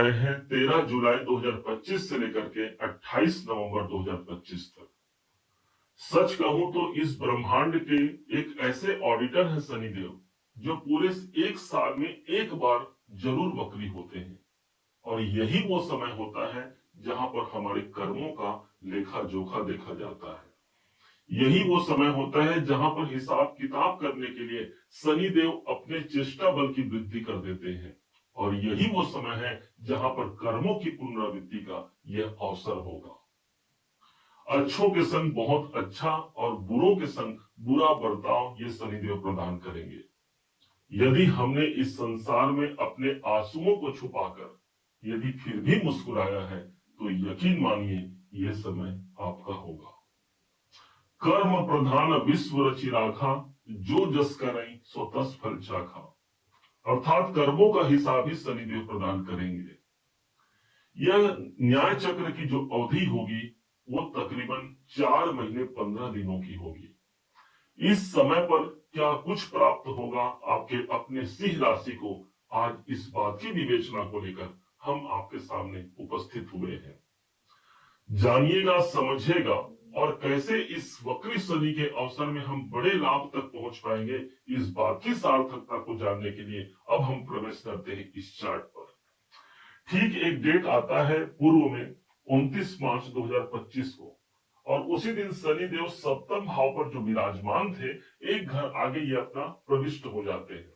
रहे हैं 13 जुलाई 2025 से लेकर के 28 नवंबर 2025 तक। सच कहूं तो इस ब्रह्मांड के एक ऐसे ऑडिटर हैं शनिदेव, जो पूरे एक साल में एक बार जरूर वक्री होते हैं, और यही वो समय होता है जहां पर हमारे कर्मों का लेखा जोखा देखा जाता है। यही वो समय होता है जहां पर हिसाब किताब करने के लिए शनिदेव अपने चेष्टा बल की वृद्धि कर देते हैं, और यही वो समय है जहां पर कर्मों की पुनरावृत्ति का यह अवसर होगा। अच्छों के संग बहुत अच्छा और बुरों के संग बुरा बर्ताव ये शनिदेव प्रदान करेंगे। यदि हमने इस संसार में अपने आंसुओं को छुपाकर यदि फिर भी मुस्कुराया है, तो यकीन मानिए यह समय आपका होगा। कर्म प्रधान विश्व रचि राखा, जो जस करई सो तस फल चाखा। अर्थात कर्मों का हिसाब ही शनिदेव प्रदान करेंगे। यह न्याय चक्र की जो अवधि होगी वो तकरीबन 4 महीने 15 दिनों की होगी। इस समय पर क्या कुछ प्राप्त होगा आपके अपने सिंह राशि को, आज इस बात की विवेचना को लेकर हम आपके सामने उपस्थित हुए हैं। जानिएगा, समझिएगा, और कैसे इस वक्री शनि के अवसर में हम बड़े लाभ तक पहुंच पाएंगे, इस बात की सार्थकता को जानने के लिए अब हम प्रवेश करते हैं इस चार्ट पर। ठीक एक डेट आता है पूर्व में 29 मार्च 2025 को, और उसी दिन शनिदेव सप्तम भाव पर जो विराजमान थे, एक घर आगे ये अपना प्रविष्ट हो जाते हैं,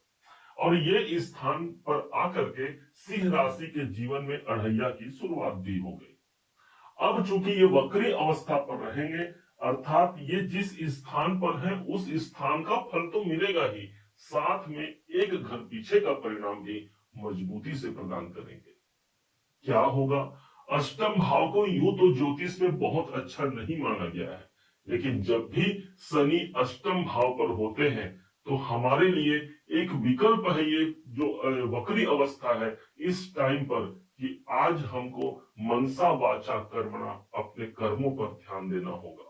और ये इस स्थान पर आकर के सिंह राशि के जीवन में अढ़ैया की शुरुआत भी हो गई। अब चूंकि ये वक्री अवस्था पर रहेंगे, अर्थात ये जिस स्थान पर है उस स्थान का फल तो मिलेगा ही, साथ में एक घर पीछे का परिणाम भी मजबूती से प्रदान करेंगे। क्या होगा? अष्टम भाव को यूं तो ज्योतिष में बहुत अच्छा नहीं माना गया है, लेकिन जब भी शनि अष्टम भाव पर होते हैं तो हमारे लिए एक विकल्प है ये जो वक्री अवस्था है इस टाइम पर, कि आज हमको मनसा वाचा कर्मणा अपने कर्मों पर ध्यान देना होगा।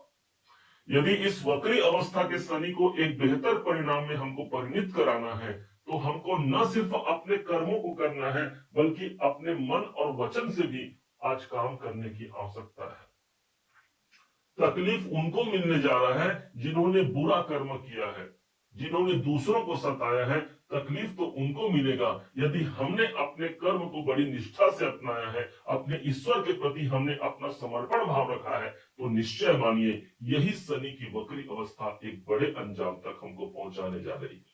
यदि इस वक्री अवस्था के शनि को एक बेहतर परिणाम में हमको परिणित कराना है, तो हमको न सिर्फ अपने कर्मों को करना है, बल्कि अपने मन और वचन से भी आज काम करने की आवश्यकता है। तकलीफ उनको मिलने जा रहा है जिन्होंने बुरा कर्म किया है, जिन्होंने दूसरों को सताया है। तकलीफ तो उनको मिलेगा यदि हमने अपने कर्म को बड़ी निष्ठा से अपनाया है, अपने ईश्वर के प्रति हमने अपना समर्पण भाव रखा है, तो निश्चय मानिए यही शनि की वक्री अवस्था एक बड़े अंजाम तक हमको पहुंचाने जा रही है।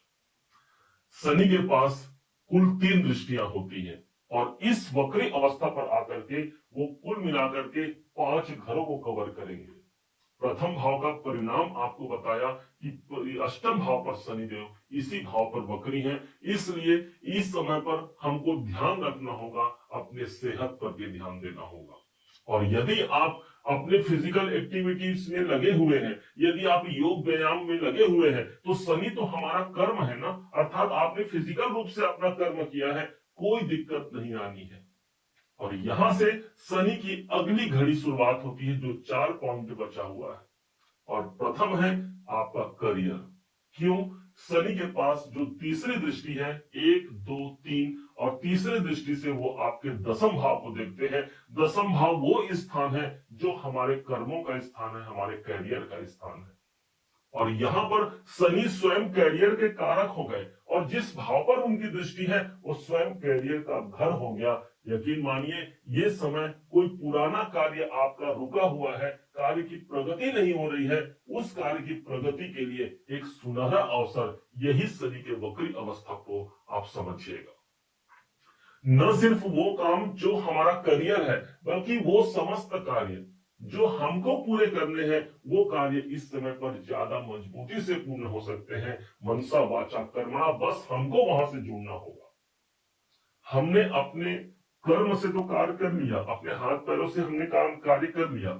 शनि के पास कुल 3 दृष्टियां होती हैं, और इस वक्री अवस्था पर आकर के वो कुल मिलाकर के 5 घरों को कवर करेंगे। प्रथम भाव का परिणाम आपको बताया कि अष्टम भाव पर शनिदेव इसी भाव पर वक्री हैं, इसलिए इस समय पर हमको ध्यान रखना होगा, अपने सेहत पर भी ध्यान देना होगा। और यदि आप अपने फिजिकल एक्टिविटीज में लगे हुए हैं, यदि आप योग व्यायाम में लगे हुए हैं, तो शनि तो हमारा कर्म है ना, अर्थात आपने फिजिकल रूप से अपना कर्म किया है, कोई दिक्कत नहीं आनी है। और यहां से शनि की अगली घड़ी शुरुआत होती है, जो 4 पॉइंट बचा हुआ है। और प्रथम है आपका करियर। क्यों? शनि के पास जो तीसरी दृष्टि है, 1, 2, 3, और तीसरी दृष्टि से वो आपके दसम भाव को देखते हैं। दसम भाव वो स्थान है जो हमारे कर्मों का स्थान है, हमारे कैरियर का स्थान है, और यहां पर शनि स्वयं कैरियर के कारक हो गए, और जिस भाव पर उनकी दृष्टि है वो स्वयं कैरियर का घर हो गया। यकीन मानिए ये समय कोई पुराना कार्य आपका रुका हुआ है, कार्य की प्रगति नहीं हो रही है, उस कार्य की प्रगति के लिए एक सुनहरा अवसर यही शनि के वक्री अवस्था को आप समझिएगा। न सिर्फ वो काम जो हमारा करियर है, बल्कि वो समस्त कार्य जो हमको पूरे करने हैं, वो कार्य इस समय पर ज्यादा मजबूती से पूर्ण हो सकते हैं। मनसा वाचा कर्मणा, बस हमको वहां से जुड़ना होगा। हमने अपने कर्म से तो कार्य कर लिया, अपने हाथ पैरों से हमने काम कार्य कर लिया,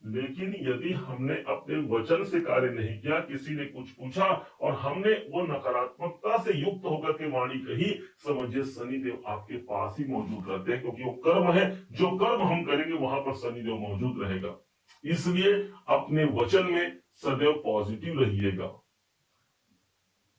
लेकिन यदि हमने अपने वचन से कार्य नहीं किया, किसी ने कुछ पूछा और हमने वो नकारात्मकता से युक्त होकर के वाणी कही, समझिए शनिदेव आपके पास ही मौजूद रहते हैं, क्योंकि वो कर्म है, जो कर्म हम करेंगे वहां पर शनिदेव मौजूद रहेगा। इसलिए अपने वचन में सदैव पॉजिटिव रहिएगा।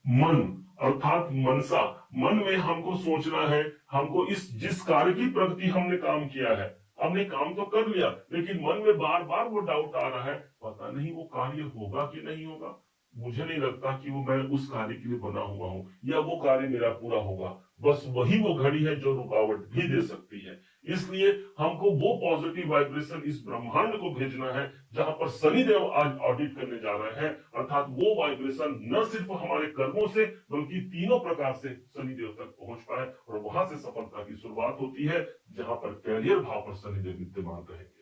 मन अर्थात मनसा, मन में हमको सोचना है, हमको इस जिस कार्य की प्रगति हमने काम किया है, हमने काम तो कर लिया, लेकिन मन में बार बार वो डाउट आ रहा है, पता नहीं वो कार्य होगा कि नहीं होगा, मुझे नहीं लगता कि वो मैं उस कार्य के लिए बना हुआ हूं, या वो कार्य मेरा पूरा होगा। बस वही वो घड़ी है जो रुकावट भी दे सकती है। इसलिए हमको वो पॉजिटिव वाइब्रेशन इस ब्रह्मांड को भेजना है जहां पर शनिदेव आज ऑडिट करने जा रहे हैं, अर्थात वो वाइब्रेशन न सिर्फ हमारे कर्मों से बल्कि तीनों प्रकार से शनिदेव तक पहुंच पाए, और वहां से सफलता की शुरुआत होती है जहां पर कैरियर भाव पर शनिदेव विद्यमान रहेंगे।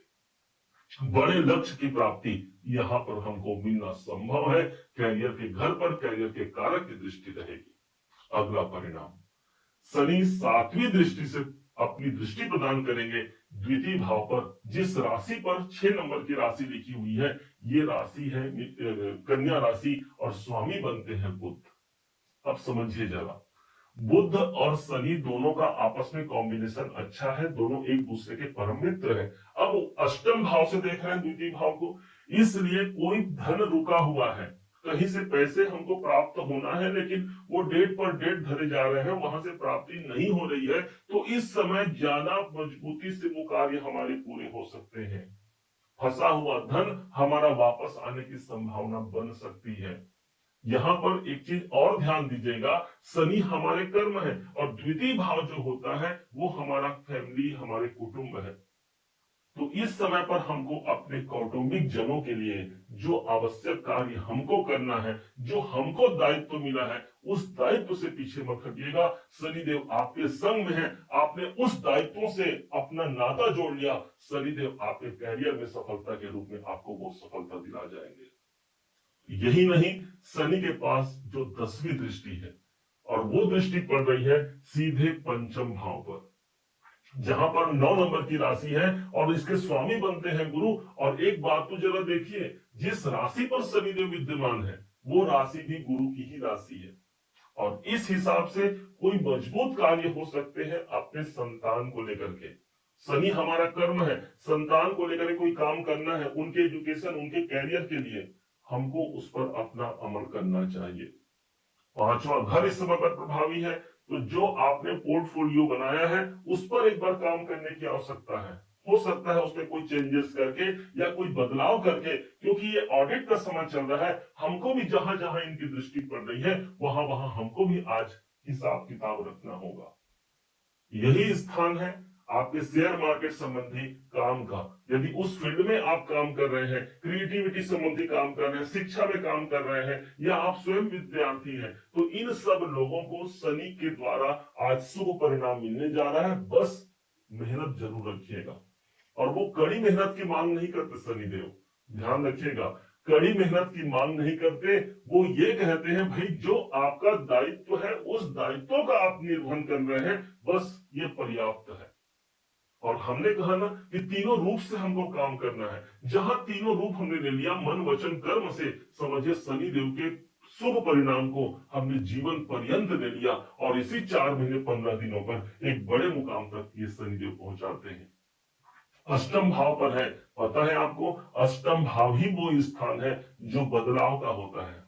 बड़े लक्ष्य की प्राप्ति यहाँ पर हमको मिलना संभव है। कैरियर के घर पर कैरियर के कारक की दृष्टि रहेगी। अगला परिणाम, शनि सातवीं दृष्टि से अपनी दृष्टि प्रदान करेंगे द्वितीय भाव पर, जिस राशि पर 6 नंबर की राशि लिखी हुई है, ये राशि है कन्या राशि, और स्वामी बनते हैं बुध। अब समझिए जरा, बुध और शनि दोनों का आपस में कॉम्बिनेशन अच्छा है, दोनों एक दूसरे के परम मित्र हैं। अब अष्टम भाव से देख रहे हैं द्वितीय भाव को, इसलिए कोई धन रुका हुआ है, कहीं से पैसे हमको प्राप्त होना है, लेकिन वो डेट पर डेट धरे जा रहे हैं, वहां से प्राप्ति नहीं हो रही है, तो इस समय ज्यादा मजबूती से वो कार्य हमारे पूरे हो सकते हैं। फंसा हुआ धन हमारा वापस आने की संभावना बन सकती है। यहां पर एक चीज और ध्यान दीजिएगा, शनि हमारे कर्म है, और द्वितीय भाव जो होता है वो हमारा फैमिली, हमारे कुटुंब है। तो इस समय पर हमको अपने कौटुंबिक जनों के लिए जो आवश्यक कार्य हमको करना है, जो हमको दायित्व मिला है, उस दायित्व से पीछे मत हटिएगा। शनिदेव आपके संग में है, आपने उस दायित्वों से अपना नाता जोड़ लिया, शनिदेव आपके कैरियर में सफलता के रूप में आपको वो सफलता दिला जाएंगे। यही नहीं, शनि के पास जो 10वीं दृष्टि है, और वो दृष्टि पड़ रही है सीधे पंचम भाव पर, जहां पर 9 नंबर की राशि है, और इसके स्वामी बनते हैं गुरु। और एक बात तो जरा देखिए, जिस राशि पर शनिदेव विद्यमान है वो राशि भी गुरु की ही राशि है, और इस हिसाब से कोई मजबूत कार्य हो सकते हैं अपने संतान को लेकर के। शनि हमारा कर्म है, संतान को लेकर कोई काम करना है, उनके एजुकेशन, उनके कैरियर के लिए हमको उस पर अपना अमल करना चाहिए। पांचवा घर इस समय पर प्रभावी है, तो जो आपने पोर्टफोलियो बनाया है उस पर एक बार काम करने की आवश्यकता है। हो सकता है उसमें कोई चेंजेस करके या कोई बदलाव करके, क्योंकि ये ऑडिट का समय चल रहा है, हमको भी जहां जहां इनकी दृष्टि पड़ रही है वहां वहां हमको भी आज हिसाब किताब रखना होगा। यही स्थान है आपके शेयर मार्केट संबंधी काम का। यदि उस फील्ड में आप काम कर रहे हैं, क्रिएटिविटी संबंधी काम कर रहे हैं, शिक्षा में काम कर रहे हैं, या आप स्वयं विद्यार्थी हैं, तो इन सब लोगों को शनि के द्वारा आज शुभ परिणाम मिलने जा रहा है। बस मेहनत जरूर रखिएगा, और वो कड़ी मेहनत की मांग नहीं करते शनिदेव, ध्यान रखिएगा, कड़ी मेहनत की मांग नहीं करते। वो ये कहते हैं भाई जो आपका दायित्व है उस दायित्व का आप निर्वहन कर रहे हैं, बस ये पर्याप्त है। और हमने कहा ना कि तीनों रूप से हमको काम करना है, जहां तीनों रूप हमने ले लिया, मन वचन कर्म से, समझिए शनिदेव के शुभ परिणाम को हमने जीवन पर्यंत ले लिया, और इसी 4 महीने 15 दिनों पर एक बड़े मुकाम तक ये शनिदेव पहुंचाते हैं। अष्टम भाव पर है, पता है आपको, अष्टम भाव ही वो स्थान है जो बदलाव का होता है,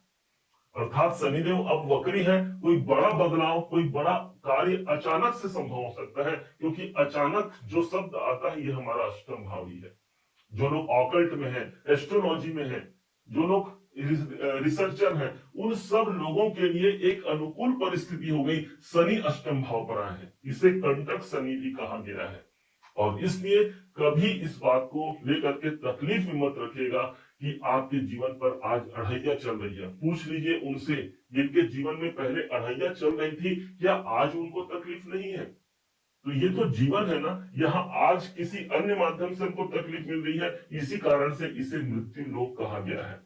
अर्थात शनिदेव अब वक्री है, कोई बड़ा बदलाव, कोई बड़ा कार्य अचानक से संभव हो सकता है, क्योंकि अचानक जो शब्द आता है ये हमारा अष्टम भाव ही है। जो लोग ऑकल्ट में है, एस्ट्रोलॉजी में है, जो लोग रिसर्चर हैं, उन सब लोगों के लिए एक अनुकूल परिस्थिति हो गई, शनि अष्टम भाव पर आए हैं, इसे कंटक शनि भी कहा गया है। और इसलिए कभी इस बात को लेकर के तकलीफ में मत रखिएगा कि आपके जीवन पर आज अढ़ैया चल रही है। पूछ लीजिए उनसे जिनके जीवन में पहले अढ़ैया चल रही थी, क्या आज उनको तकलीफ नहीं है? तो ये तो जीवन है ना, यहाँ आज किसी अन्य माध्यम से हमको तकलीफ मिल रही है, इसी कारण से इसे मृत्यु लोक कहा गया है।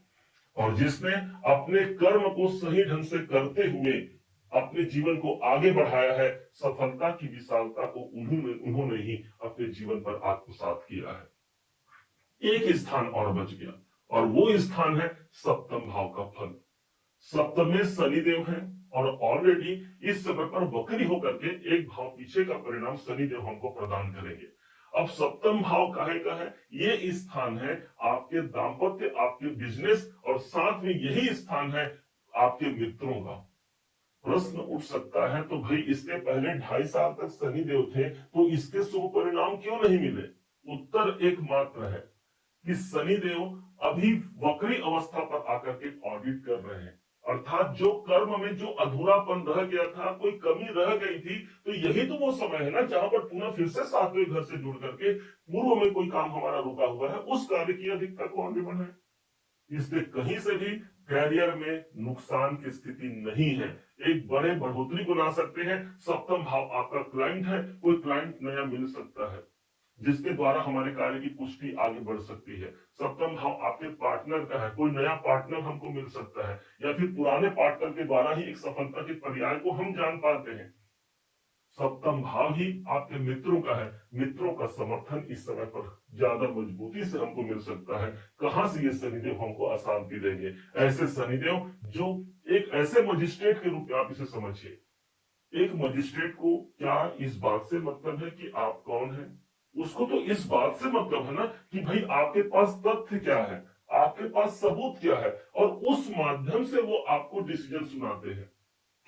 और जिसने अपने कर्म को सही ढंग से करते हुए अपने जीवन को आगे बढ़ाया है, सफलता की विशालता को उन्होंने ही अपने जीवन पर आत्मसात किया है। एक स्थान और बच गया, और वो स्थान है सप्तम भाव का फल। सप्तम में शनिदेव है, और ऑलरेडी इस समय पर वक्री होकर के एक भाव पीछे का परिणाम शनिदेव हमको प्रदान करेंगे। अब सप्तम भाव काहे का है? ये स्थान है आपके दाम्पत्य, आपके बिजनेस, और साथ में यही स्थान है आपके मित्रों का। प्रश्न उठ सकता है तो भाई इसके पहले 2.5 साल तक शनिदेव थे तो इसके शुभ परिणाम क्यों नहीं मिले? उत्तर एकमात्र है कि शनिदेव अभी वक्री अवस्था पर आकर के ऑडिट कर रहे हैं, अर्थात जो कर्म में जो अधूरापन रह गया था, कोई कमी रह गई थी, तो यही तो वो समय है ना जहां पर पुनः फिर से 7वें घर से जुड़ करके पूर्व में कोई काम हमारा रुका हुआ है, उस कार्य की अधिकता को आगे बढ़ाए। इसलिए कहीं से भी कैरियर में नुकसान की स्थिति नहीं है, एक बड़े बढ़ोतरी को ला सकते हैं। सप्तम भाव आपका क्लाइंट है, कोई क्लाइंट नया मिल सकता है जिसके द्वारा हमारे कार्य की पुष्टि आगे बढ़ सकती है। सप्तम भाव आपके पार्टनर का है, कोई नया पार्टनर हमको मिल सकता है, या फिर पुराने पार्टनर के द्वारा ही एक सफलता के पर्याय को हम जान पाते हैं। सप्तम भाव ही आपके मित्रों का है, मित्रों का समर्थन इस समय पर ज्यादा मजबूती से हमको मिल सकता है। कहां से ये शनिदेव हमको अशांति देंगे? ऐसे शनिदेव जो एक ऐसे मजिस्ट्रेट के रूप में आप इसे समझिए, एक मजिस्ट्रेट को क्या इस बात से मतलब है कि आप कौन हैं? उसको तो इस बात से मतलब है ना कि भाई आपके पास तथ्य क्या है, आपके पास सबूत क्या है, और उस माध्यम से वो आपको डिसीजन सुनाते हैं।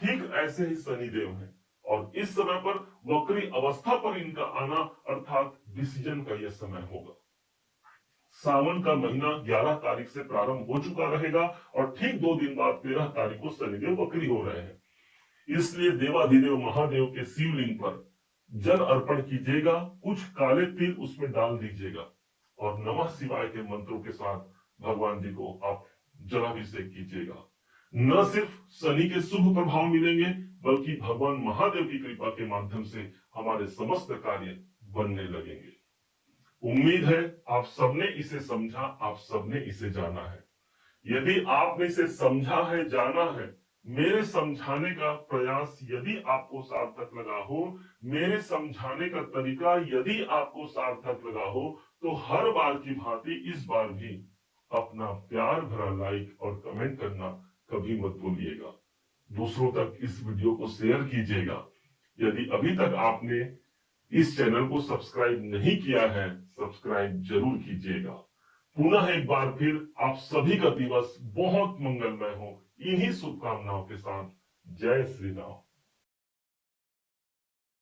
ठीक ऐसे ही शनिदेव हैं, और इस समय पर वक्री अवस्था पर इनका आना अर्थात डिसीजन का यह समय होगा। सावन का महीना 11 तारीख से प्रारंभ हो चुका रहेगा और ठीक 2 दिन बाद 13 तारीख को शनिदेव वक्री हो रहे हैं। इसलिए देवाधिदेव महादेव के शिवलिंग पर जल अर्पण कीजिएगा, कुछ काले तिल उसमें डाल दीजिएगा और नमः शिवाय के मंत्रों के साथ भगवान जी को आप जलाभिषेक कीजिएगा। न सिर्फ शनि के शुभ प्रभाव मिलेंगे, बल्कि भगवान महादेव की कृपा के माध्यम से हमारे समस्त कार्य बनने लगेंगे। उम्मीद है आप सबने इसे समझा, आप सबने इसे जाना है। यदि आपने इसे समझा है, जाना है, मेरे समझाने का प्रयास यदि आपको सार्थक लगा हो, मेरे समझाने का तरीका यदि आपको सार्थक लगा हो, तो हर बार की भांति इस बार भी अपना प्यार भरा लाइक और कमेंट करना कभी मत भूलिएगा। दूसरों तक इस वीडियो को शेयर कीजिएगा। यदि अभी तक आपने इस चैनल को सब्सक्राइब नहीं किया है, सब्सक्राइब जरूर कीजिएगा। पुनः एक बार फिर आप सभी का दिवस बहुत मंगलमय हो, इन्हीं शुभकामनाओं के साथ। जय श्री राम।